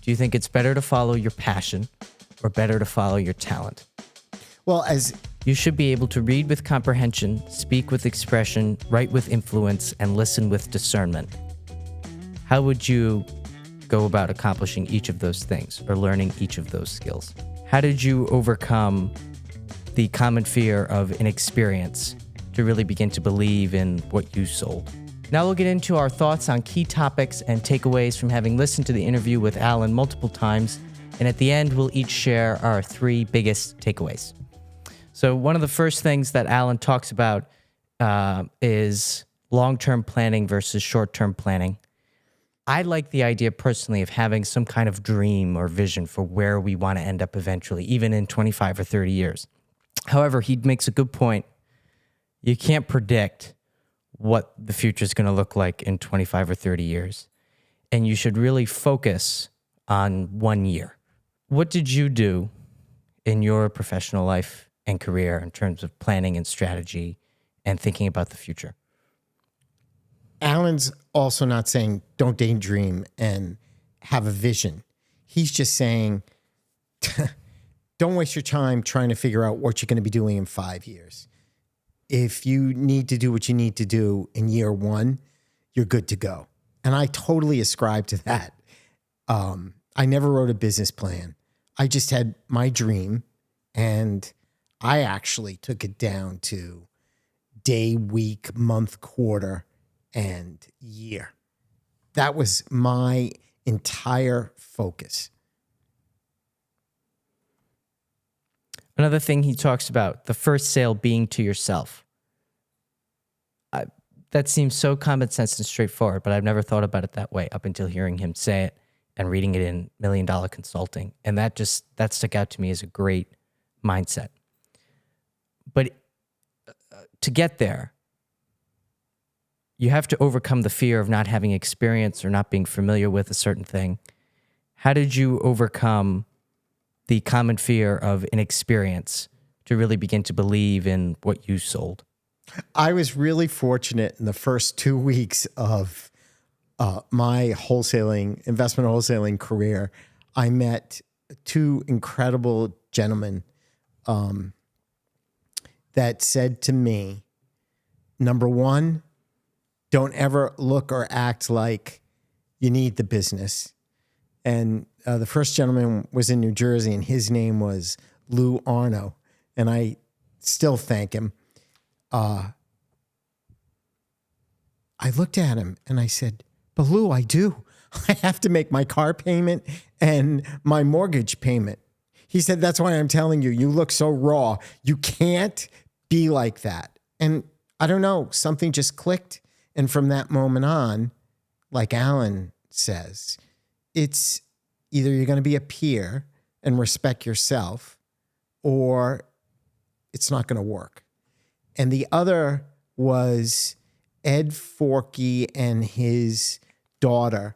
Do you think it's better to follow your passion or better to follow your talent? Well, You should be able to read with comprehension, speak with expression, write with influence, and listen with discernment. How would you go about accomplishing each of those things or learning each of those skills? How did you overcome the common fear of inexperience to really begin to believe in what you sold? Now we'll get into our thoughts on key topics and takeaways from having listened to the interview with Alan multiple times. And at the end, we'll each share our 3 biggest takeaways. So one of the first things that Alan talks about is long-term planning versus short-term planning. I like the idea personally of having some kind of dream or vision for where we want to end up eventually, even in 25 or 30 years. However, he makes a good point. You can't predict what the future is going to look like in 25 or 30 years. And you should really focus on 1 year. What did you do in your professional life and career in terms of planning and strategy and thinking about the future? Alan's also not saying don't daydream and have a vision. He's just saying don't waste your time trying to figure out what you're going to be doing in 5 years. If you need to do what you need to do in year 1, you're good to go. And I totally ascribe to that. I never wrote a business plan. I just had my dream, and I actually took it down to day, week, month, quarter, and year. That was my entire focus. Another thing he talks about, the first sale being to yourself. That seems so common sense and straightforward, but I've never thought about it that way up until hearing him say it and reading it in $1 Million Consulting. And that stuck out to me as a great mindset. But to get there, you have to overcome the fear of not having experience or not being familiar with a certain thing. How did you overcome the common fear of inexperience to really begin to believe in what you sold? I was really fortunate in the first 2 weeks of my investment wholesaling career. I met 2 incredible gentlemen that said to me, number 1, don't ever look or act like you need the business. And the first gentleman was in New Jersey, and his name was Lou Arno, and I still thank him. I looked at him and I said, but Lou, I do. I have to make my car payment and my mortgage payment. He said, that's why I'm telling you, you look so raw. You can't be like that. And I don't know, something just clicked. And from that moment on, like Alan says, it's either you're going to be a peer and respect yourself, or it's not going to work. And the other was Ed Forkey and his daughter,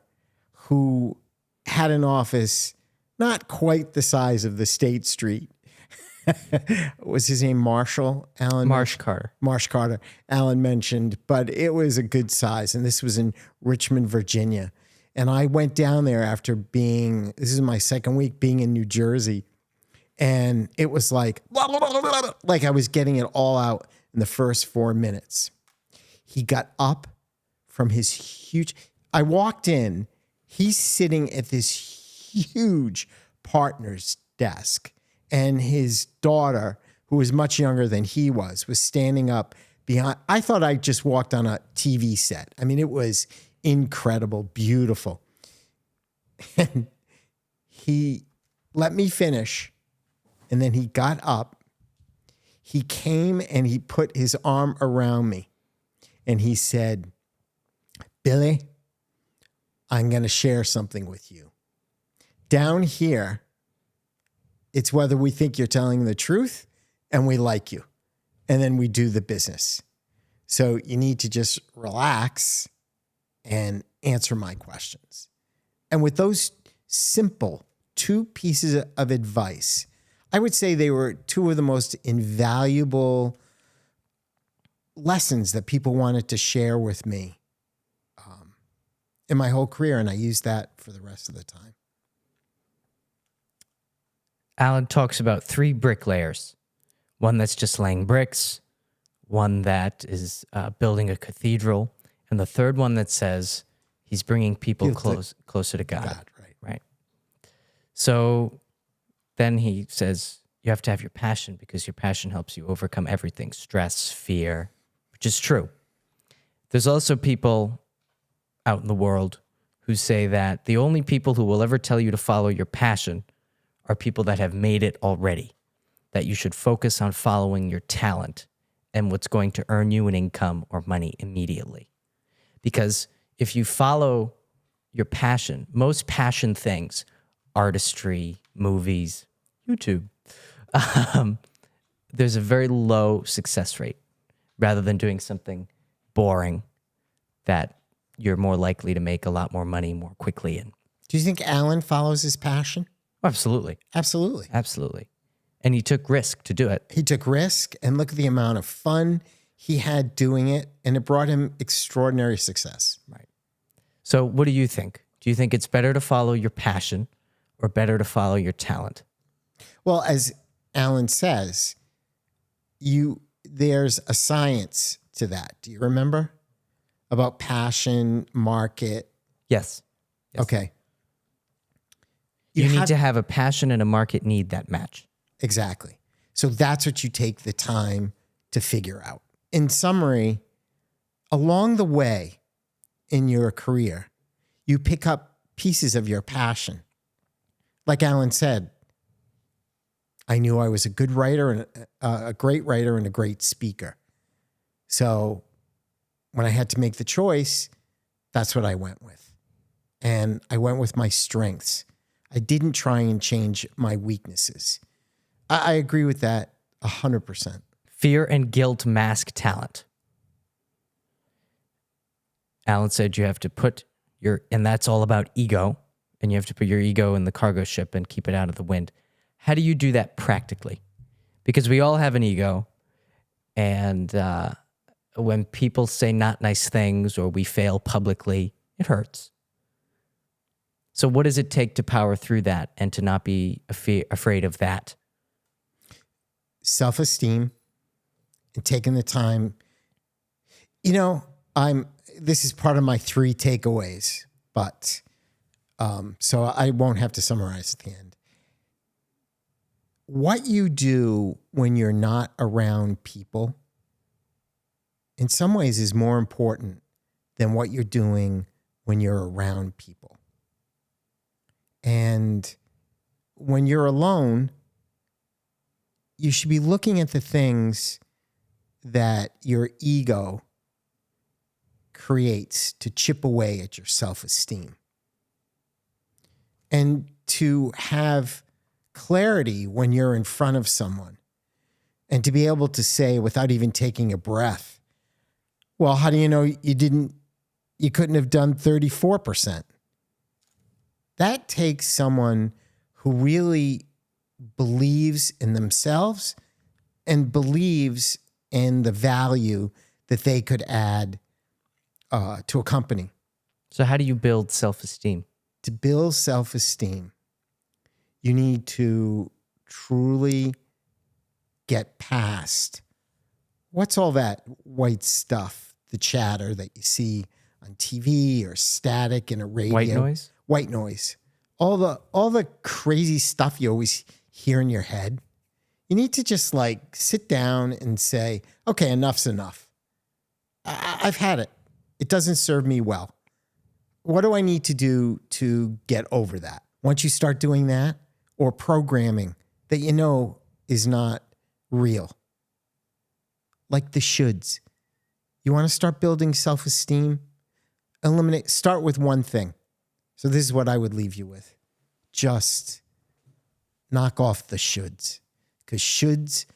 who had an office not quite the size of the State Street. Was his name Marshall? Alan? Marsh Carter. Marsh Carter. Alan mentioned, but it was a good size. And this was in Richmond, Virginia. And I went down there after this is my second week being in New Jersey. And it was like I was getting it all out in the first 4 minutes. He got up from his I walked in, he's sitting at this huge partner's desk, and his daughter, who was much younger than he was standing up behind. I thought I just walked on a TV set. I mean, it was incredible, beautiful. And he let me finish, and then he got up. He came and he put his arm around me, and he said, Billy, I'm going to share something with you. Down here, it's whether we think you're telling the truth and we like you, and then we do the business. So you need to just relax and answer my questions. And with those simple 2 pieces of advice, I would say they were 2 of the most invaluable lessons that people wanted to share with me in my whole career. And I used that for the rest of the time. Alan talks about 3 bricklayers. One that's just laying bricks, one that is building a cathedral, and the third one that says he's bringing people closer to God. Right. So then he says you have to have your passion because your passion helps you overcome everything, stress, fear, which is true. There's also people out in the world who say that the only people who will ever tell you to follow your passion are people that have made it already, that you should focus on following your talent and what's going to earn you an income or money immediately. Because if you follow your passion, most passion things, artistry, movies, YouTube, there's a very low success rate rather than doing something boring that you're more likely to make a lot more money more quickly in. Do you think Alan follows his passion? Absolutely. Absolutely. Absolutely. And he took risk to do it. He took risk, and look at the amount of fun he had doing it, and it brought him extraordinary success. Right. So what do you think? Do you think it's better to follow your passion or better to follow your talent? Well, as Alan says, there's a science to that. Do you remember? About passion, market. Yes. Okay. You need to have a passion and a market need that match. Exactly. So that's what you take the time to figure out. In summary, along the way in your career, you pick up pieces of your passion. Like Alan said, I knew I was a good writer and a great writer and a great speaker. So when I had to make the choice, that's what I went with. And I went with my strengths. I didn't try and change my weaknesses. I agree with that 100%. Fear and guilt mask talent. Alan said you have to put and that's all about ego, and you have to put your ego in the cargo ship and keep it out of the wind. How do you do that practically? Because we all have an ego, and when people say not nice things or we fail publicly, it hurts. So what does it take to power through that and to not be afraid of that? Self-esteem and taking the time. This is part of my 3 takeaways, but so I won't have to summarize at the end. What you do when you're not around people, in some ways, is more important than what you're doing when you're around people. And when you're alone, you should be looking at the things that your ego creates to chip away at your self-esteem. And to have clarity when you're in front of someone and to be able to say without even taking a breath, well, how do you know you couldn't have done 34%? That takes someone who really believes in themselves and believes in the value that they could add to a company. So how do you build self-esteem? To build self-esteem, you need to truly get past what's all that white stuff, the chatter that you see on TV or static in a radio. White noise? White noise. All the crazy stuff you always hear in your head. You need to just sit down and say, okay, enough's enough. I've had it. It doesn't serve me well. What do I need to do to get over that? Once you start doing that, or programming that is not real, like the shoulds. You want to start building self-esteem? Start with one thing. So this is what I would leave you with. Just knock off the shoulds, because shoulds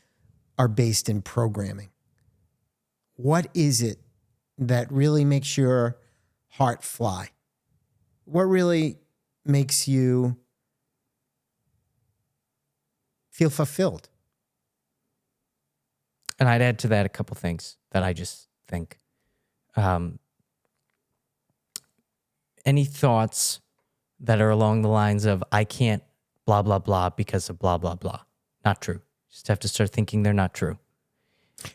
are based in programming. What is it that really makes your heart fly? What really makes you feel fulfilled? And I'd add to that a couple things that I just think. Any thoughts that are along the lines of, I can't blah, blah, blah because of blah, blah, blah. Not true. You just have to start thinking they're not true.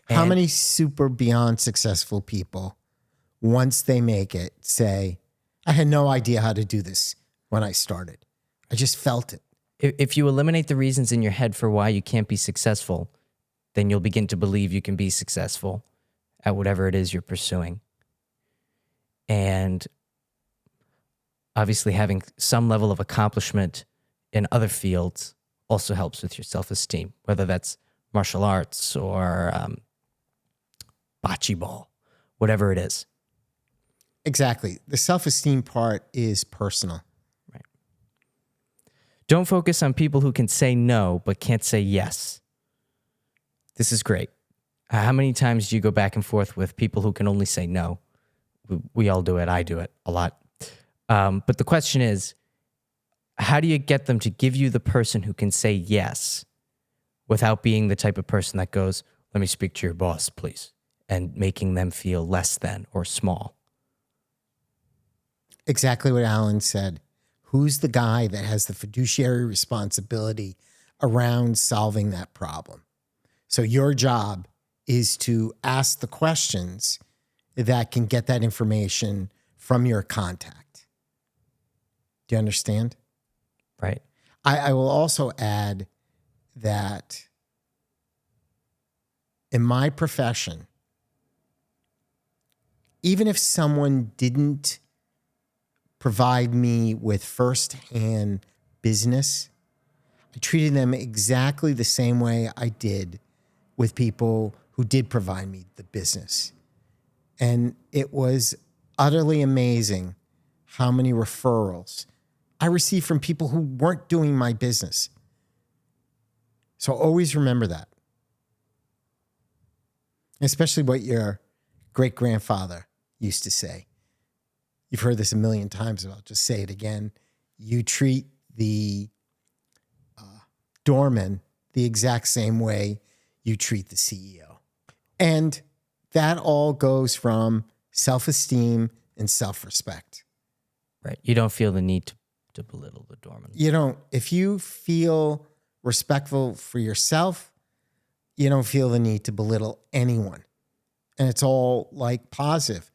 How many super beyond successful people, once they make it, say, I had no idea how to do this when I started. I just felt it. If you eliminate the reasons in your head for why you can't be successful, then you'll begin to believe you can be successful at whatever it is you're pursuing. And obviously having some level of accomplishment in other fields also helps with your self-esteem, whether that's martial arts or bocce ball, whatever it is. Exactly. The self-esteem part is personal. Right. Don't focus on people who can say no but can't say yes. This is great. How many times do you go back and forth with people who can only say no? We all do it. I do it a lot. But the question is, how do you get them to give you the person who can say yes without being the type of person that goes, let me speak to your boss, please, and making them feel less than or small? Exactly what Alan said. Who's the guy that has the fiduciary responsibility around solving that problem? So your job is to ask the questions that can get that information from your contact. Do you understand? Right. I will also add that in my profession, even if someone didn't provide me with firsthand business, I treated them exactly the same way I did with people who did provide me the business. And it was utterly amazing how many referrals I received from people who weren't doing my business. So always remember that. Especially what your great-grandfather used to say. You've heard this a million times, but I'll just say it again. You treat the doorman the exact same way you treat the CEO. And that all goes from self-esteem and self-respect. Right. You don't feel the need to belittle the doorman. You don't. If you feel respectful for yourself, you don't feel the need to belittle anyone. And it's all like positive.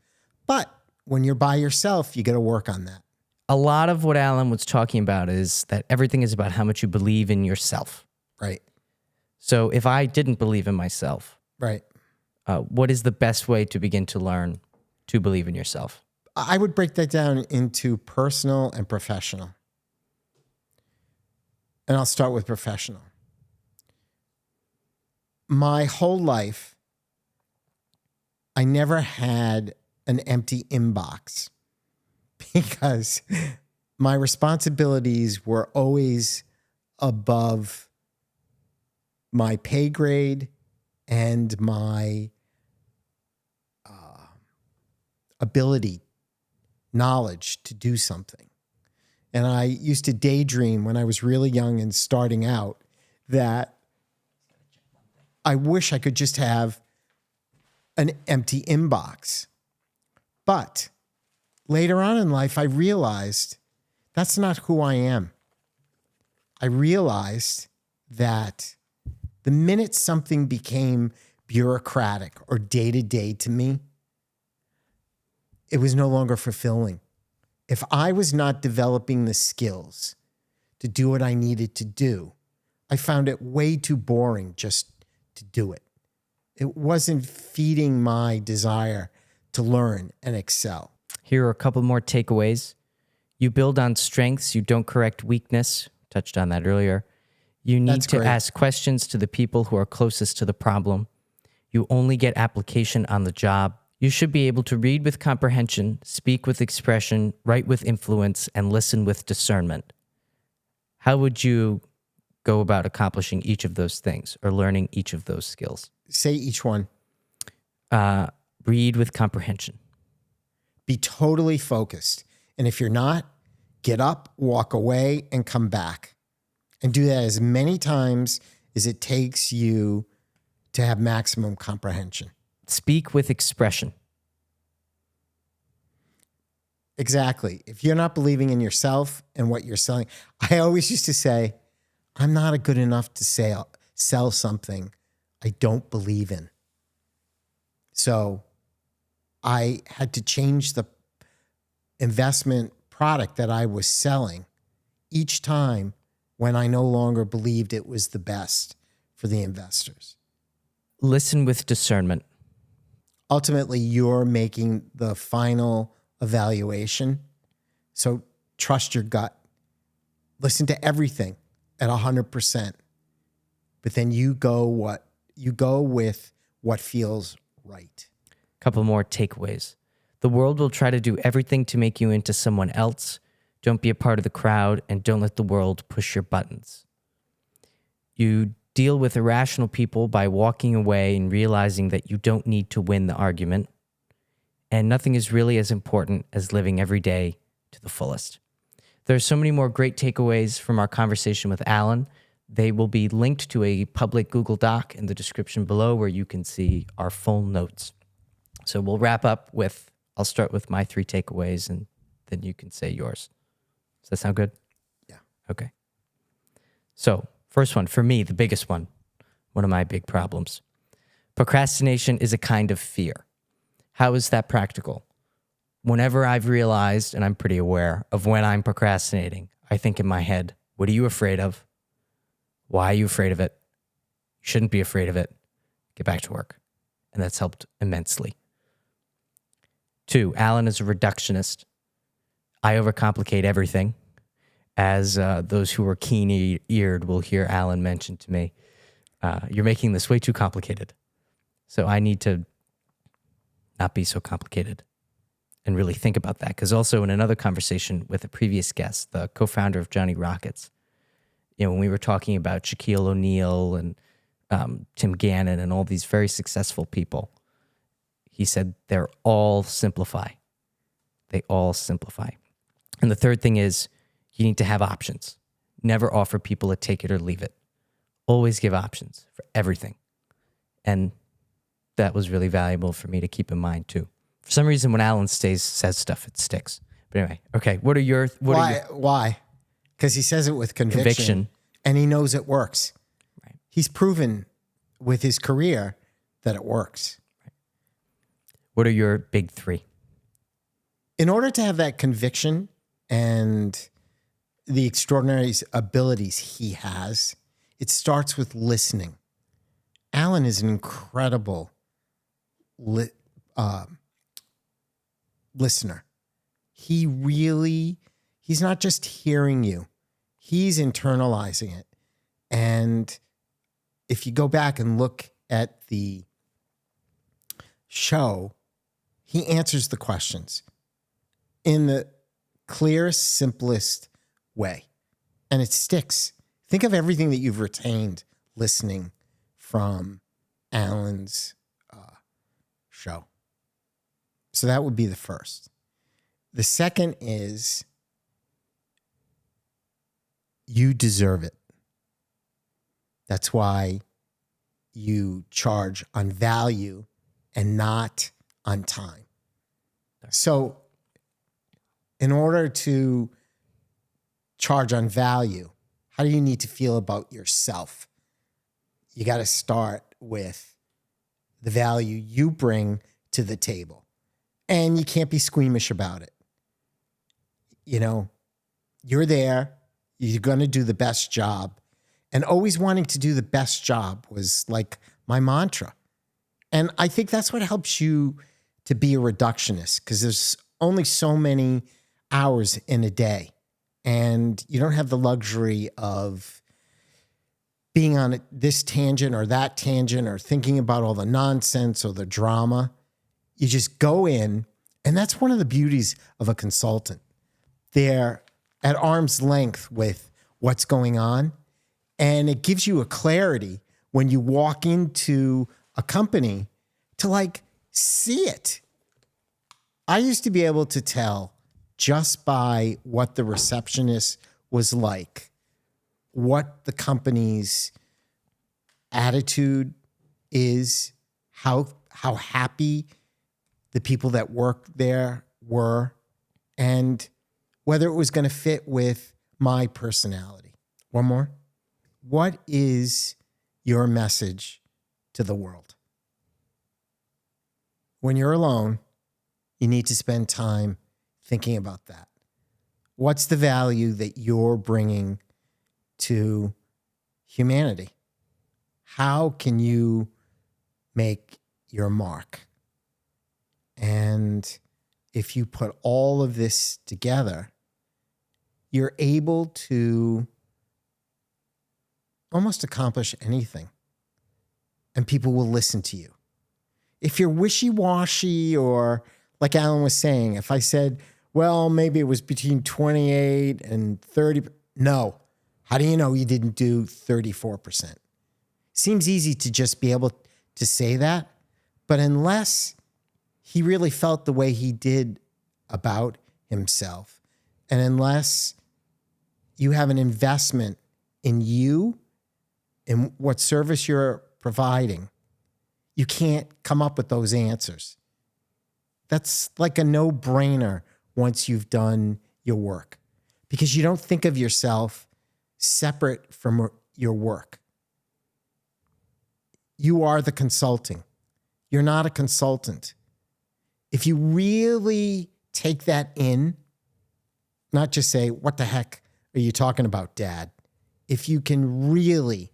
But when you're by yourself, you got to work on that. A lot of what Alan was talking about is that everything is about how much you believe in yourself. Right. So if I didn't believe in myself, Right. What is the best way to begin to learn to believe in yourself? I would break that down into personal and professional. And I'll start with professional. My whole life, I never had an empty inbox because my responsibilities were always above my pay grade and my ability, knowledge to do something. And I used to daydream when I was really young and starting out that I wish I could just have an empty inbox. But later on in life, I realized that's not who I am. I realized that the minute something became bureaucratic or day-to-day to me, it was no longer fulfilling. If I was not developing the skills to do what I needed to do, I found it way too boring just to do it. It wasn't feeding my desire to learn and excel. Here are a couple more takeaways. You build on strengths. You don't correct weakness. Touched on that earlier. You need That's to great. ask questions to the people who are closest to the problem. You only get application on the job. You should be able to read with comprehension, speak with expression, write with influence, and listen with discernment. How would you go about accomplishing each of those things or learning each of those skills? Say each one. Read with comprehension. Be totally focused. And if you're not, get up, walk away, and come back. And do that as many times as it takes you to have maximum comprehension. Speak with expression. Exactly. If you're not believing in yourself and what you're selling, I always used to say, I'm not good enough to sell something I don't believe in. So I had to change the investment product that I was selling each time when I no longer believed it was the best for the investors. Listen with discernment. Ultimately, you're making the final evaluation. So trust your gut. Listen to everything at 100%. But then you go with what feels right. Couple more takeaways. The world will try to do everything to make you into someone else. Don't be a part of the crowd, and don't let the world push your buttons. You deal with irrational people by walking away and realizing that you don't need to win the argument. And nothing is really as important as living every day to the fullest. There are so many more great takeaways from our conversation with Alan. They will be linked to a public Google Doc in the description below where you can see our full notes. So we'll wrap up with, I'll start with my 3 takeaways and then you can say yours. Does that sound good? Yeah. Okay. So first one, for me, the biggest one of my big problems. Procrastination is a kind of fear. How is that practical? Whenever I've realized, and I'm pretty aware of when I'm procrastinating, I think in my head, what are you afraid of? Why are you afraid of it? You shouldn't be afraid of it. Get back to work. And that's helped immensely. 2, Alan is a reductionist. I overcomplicate everything. As those who are keen-eared will hear Alan mention to me, you're making this way too complicated. So I need to not be so complicated and really think about that. Because also in another conversation with a previous guest, the co-founder of Johnny Rockets, when we were talking about Shaquille O'Neal and Tim Gannon and all these very successful people, he said they're all simplify. They all simplify. And the third thing is you need to have options. Never offer people a take it or leave it. Always give options for everything. And that was really valuable for me to keep in mind too. For some reason, when Alan says stuff, it sticks. But anyway, okay. Why? Because he says it with conviction. And he knows it works. Right. He's proven with his career that it works. Right. What are your big 3? In order to have that conviction and the extraordinary abilities he has, it starts with listening. Alan is an incredible listener. He's not just hearing you, he's internalizing it. And if you go back and look at the show, he answers the questions in the clearest, simplest way. And it sticks. Think of everything that you've retained listening from Alan's show. So that would be the first. The second is you deserve it. That's why you charge on value and not on time. So in order to charge on value, how do you need to feel about yourself? You got to start with the value you bring to the table. And you can't be squeamish about it. You're there. You're going to do the best job. And always wanting to do the best job was like my mantra. And I think that's what helps you to be a reductionist, because there's only so many hours in a day. And you don't have the luxury of being on this tangent or that tangent or thinking about all the nonsense or the drama. You just go in, and that's one of the beauties of a consultant. They're at arm's length with what's going on, and it gives you a clarity when you walk into a company to see it. I used to be able to tell just by what the receptionist was like, what the company's attitude is, how happy the people that work there were, and whether it was going to fit with my personality. One more. what is your message to the world? When you're alone, you need to spend time thinking about that. What's the value that you're bringing to humanity? How can you make your mark? And if you put all of this together, you're able to almost accomplish anything, and people will listen to you. If you're wishy-washy, or like Alan was saying, if I said, well, maybe it was between 28 and 30, no. How do you know you didn't do 34%? Seems easy to just be able to say that, but unless he really felt the way he did about himself, and unless you have an investment in you, in what service you're providing, you can't come up with those answers. That's like a no-brainer once you've done your work, because you don't think of yourself separate from your work. You are the consulting. You're not a consultant. If you really take that in, not just say, what the heck are you talking about, Dad? If you can really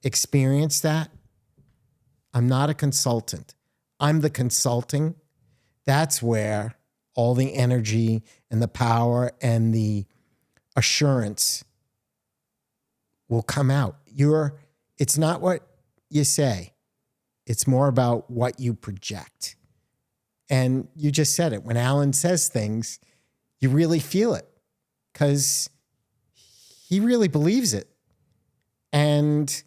experience that, I'm not a consultant, I'm the consulting. That's where all the energy and the power and the assurance will come out. It's not what you say. It's more about what you project. And you just said it. When Alan says things, you really feel it because he really believes it. And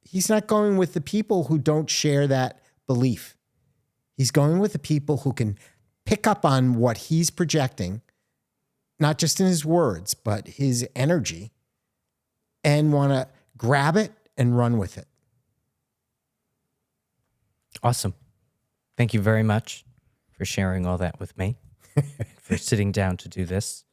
he's not going with the people who don't share that belief. He's going with the people who can pick up on what he's projecting, not just in his words, but his energy, and want to grab it and run with it. Awesome. Thank you very much for sharing all that with me, for sitting down to do this.